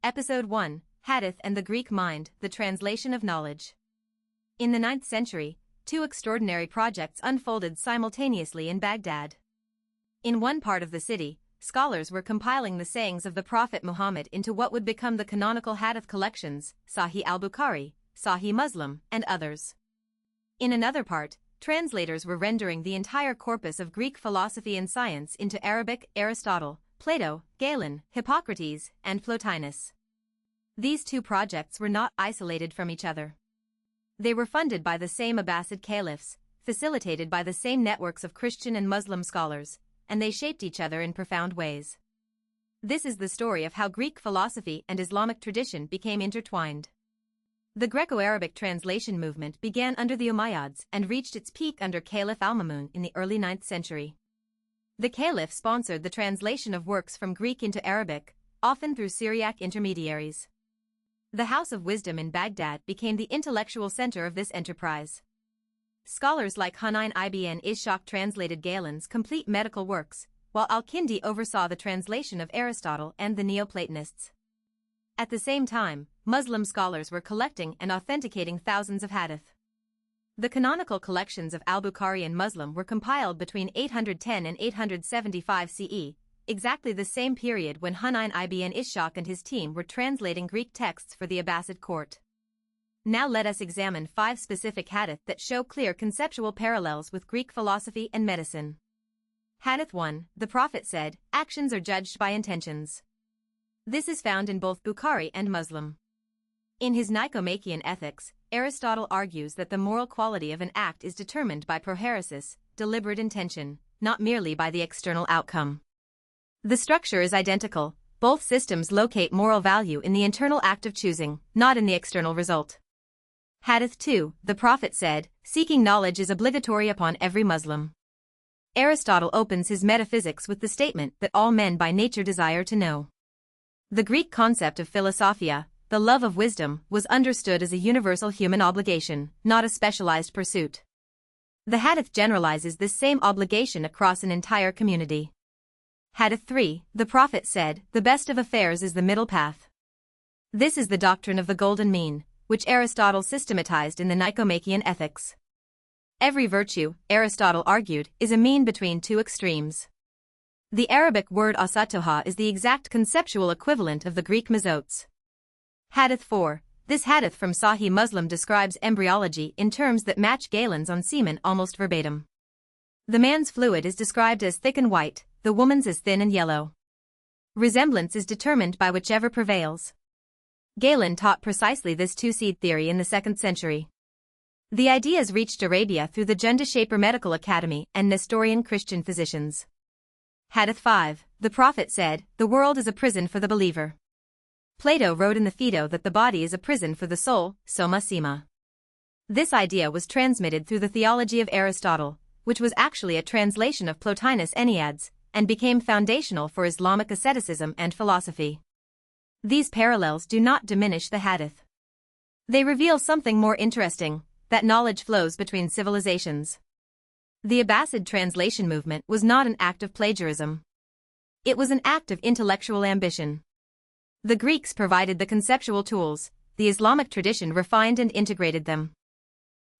Episode 1, Hadith and the Greek Mind, the Translation of Knowledge. In the 9th century, two extraordinary projects unfolded simultaneously in Baghdad. In one part of the city, scholars were compiling the sayings of the Prophet Muhammad into what would become the canonical Hadith collections, Sahih al-Bukhari, Sahih Muslim, and others. In another part, translators were rendering the entire corpus of Greek philosophy and science into Arabic, Aristotle, Plato, Galen, Hippocrates, and Plotinus. These two projects were not isolated from each other. They were funded by the same Abbasid caliphs, facilitated by the same networks of Christian and Muslim scholars, and they shaped each other in profound ways. This is the story of how Greek philosophy and Islamic tradition became intertwined. The Graeco-Arabic translation movement began under the Umayyads and reached its peak under Caliph al-Ma'mun in the early 9th century. The caliph sponsored the translation of works from Greek into Arabic, often through Syriac intermediaries. The House of Wisdom in Baghdad became the intellectual center of this enterprise. Scholars like Hunayn ibn Ishaq translated Galen's complete medical works, while al-Kindi oversaw the translation of Aristotle and the Neoplatonists. At the same time, Muslim scholars were collecting and authenticating thousands of hadith. The canonical collections of al-Bukhari and Muslim were compiled between 810 and 875 CE, exactly the same period when Hunayn ibn Ishaq and his team were translating Greek texts for the Abbasid court. Now let us examine 5 specific hadith that show clear conceptual parallels with Greek philosophy and medicine. Hadith 1, the Prophet said, "Actions are judged by intentions." This is found in both Bukhari and Muslim. In his Nicomachean Ethics, Aristotle argues that the moral quality of an act is determined by prohairesis, deliberate intention, not merely by the external outcome. The structure is identical. Both systems locate moral value in the internal act of choosing, not in the external result. Hadith 2, the Prophet said, "Seeking knowledge is obligatory upon every Muslim." Aristotle opens his Metaphysics with the statement that all men by nature desire to know. The Greek concept of philosophia, the love of wisdom, was understood as a universal human obligation, not a specialized pursuit. The Hadith generalizes this same obligation across an entire community. Hadith 3, the Prophet said, "The best of affairs is the middle path." This is the doctrine of the golden mean, which Aristotle systematized in the Nicomachean Ethics. Every virtue, Aristotle argued, is a mean between two extremes. The Arabic word asatoha is the exact conceptual equivalent of the Greek mesotes. Hadith 4, this hadith from Sahih Muslim describes embryology in terms that match Galen's on semen almost verbatim. The man's fluid is described as thick and white, the woman's as thin and yellow. Resemblance is determined by whichever prevails. Galen taught precisely this two-seed theory in the 2nd century. The ideas reached Arabia through the Jundashaper Medical Academy and Nestorian Christian physicians. Hadith 5, the Prophet said, "The world is a prison for the believer." Plato wrote in the Phaedo that the body is a prison for the soul, soma sema. This idea was transmitted through the Theology of Aristotle, which was actually a translation of Plotinus Enneads, and became foundational for Islamic asceticism and philosophy. These parallels do not diminish the hadith. They reveal something more interesting, that knowledge flows between civilizations. The Abbasid translation movement was not an act of plagiarism. It was an act of intellectual ambition. The Greeks provided the conceptual tools, the Islamic tradition refined and integrated them.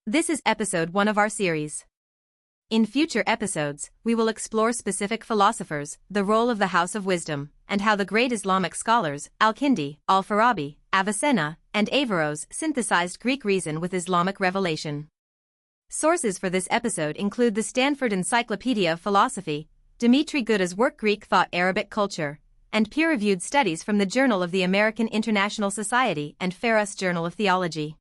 This is episode 1 of our series. In future episodes, we will explore specific philosophers, the role of the House of Wisdom, and how the great Islamic scholars, al-Kindi, al-Farabi, Avicenna, and Pharos synthesized Greek reason with Islamic revelation. Sources for this episode include the Stanford Encyclopedia of Philosophy, Dimitri Gutas' work Greek Thought Arabic Culture, and peer-reviewed studies from the Journal of the American International Society and Pharos Journal of Theology.